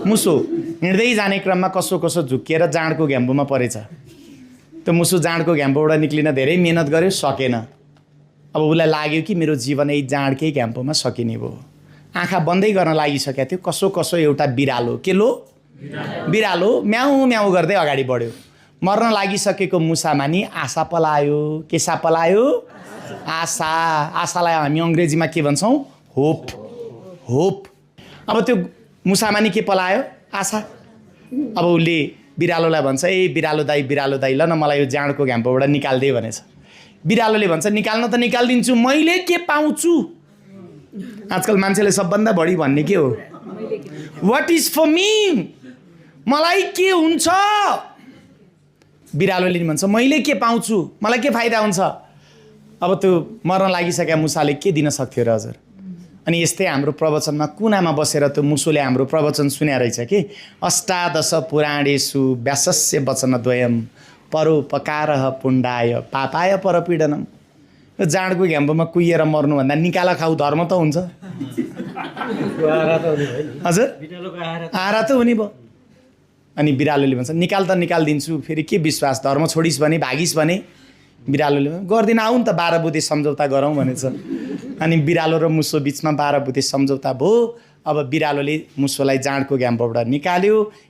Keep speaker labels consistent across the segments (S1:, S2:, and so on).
S1: मुसो हिँड्दै जाने क्रममा कसो झुक्किएर जाँडको घ्याम्पोमा परेछ। त्यो मुसो जाँडको घ्याम्पोबाट निक्लिन धेरै मिहिनेत गर्यो, सकेन। अब उसलाई लाग्यो कि मेरो जीवन यही जाँडकै घ्याम्पोमा सकिने भयो। आँखा बन्दै गर्न लागिसकेको थियो। कसो एउटा बिरालो, के लो बिरालो म्याउ म्याउ गर्दै अगाडि बढ्यो। मर्न लागिसकेको मुसामानी आशा पलायो। के सा पलायो? आशा। आशालाई हामी अङ्ग्रेजीमा के भन्छौँ? होप। होप। अब त्यो मुसामानी के पलायो? आशा। अब उसले बिरालोलाई भन्छ, ए बिरालो दाई ल न मलाई यो जाँडको घ्याम्पोबाट निकाल्दे भनेछ। बिरालोले भन्छ, निकाल्न त निकालिदिन्छु, मैले के पाउँछु? आजकल मान्छेले सबभन्दा बढी भन्ने के हो? What is for me? मलाई के हुन्छ? बिरालोले भन्छ, मैले के पाउँछु, मलाई के फाइदा हुन्छ? अब त्यो मर्न लागिसकेका मुसाले के दिन सक्थ्यो र हजुर? अनि यस्तै हाम्रो प्रवचनमा कुनामा बसेर त्यो मुसोले हाम्रो प्रवचन सुन्या रहेछ कि अष्टादश पुराणेषु व्यासस्य वचनद्वयम् परोपकारः पुण्डाय पापाय परपीडनम्। यो जाँडको घ्याम्पोमा कुहिएर मर्नुभन्दा निकाला खाऊ धर्म त हुन्छ। हजुर आहारा त हुने भयो। अनि बिरालोले भन्छ, निकाल त निकालिदिन्छु, फेरि के विश्वास, धर्म छोडिस् भने, भागिस् भने? बिरालोले गर्दिन, आऊ नि त 12 बुधे सम्झौता गरौँ भनेछ। अनि बिरालो र मुसो बिचमा 12 बुधे सम्झौता भयो। अब बिरालोले मुसोलाई जाँडको घ्याम्पोबाट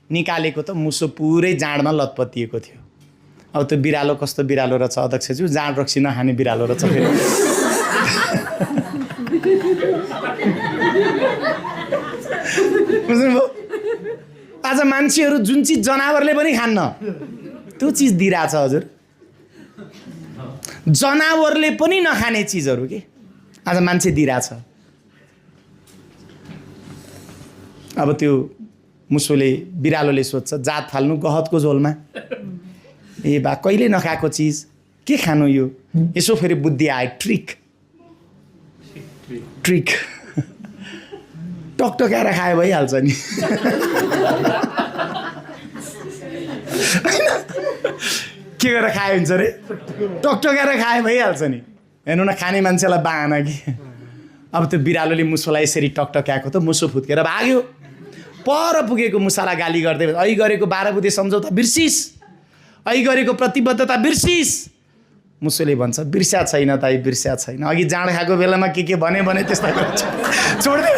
S1: निकालेको त मुसो पुरै जाँडमा लतपतिएको थियो। अब त्यो बिरालो कस्तो बिरालो रहेछ अध्यक्षज्यू, जाँड रक्सी नखाने बिरालो रहेछ फेरि। बुझ्नुभयो? आज मान्छेहरू जुन चिज जनावरले पनि खान्न त्यो चिज दिइरहेछ हजुर। जनावरले पनि नखाने चिजहरू के आज मान्छे दिइरहेछ। अब त्यो मुसोले बिरालोले सोध्छ, जात फाल्नु गहतको झोलमा? ए बा कहिले नखाएको चिज के खानु यो? यसो फेरि बुद्धि आयो, ट्रिक टकटकाएर खायो भइहाल्छ नि। के गरेर खायो हुन्छ रे? टकटकाएर खायो भइहाल्छ नि। हेर्नु न, खाने मान्छेलाई बाहना कि। अब त्यो बिरालोले मुसोलाई यसरी टकटक्याएको त मुसो फुत्केर भाग्यो। पर पुगेको मुसालाई गाली गर्दै, ऐ गरेको 12 बुधे सम्झौता बिर्सिस, ऐ गरेको प्रतिबद्धता बिर्सिस। मुसोले भन्छ, बिर्स्या छैन ताई, बिर्स्या छैन। अघि जाँड खाएको बेलामा के भने त्यस्ता गर्छ, छोड्दै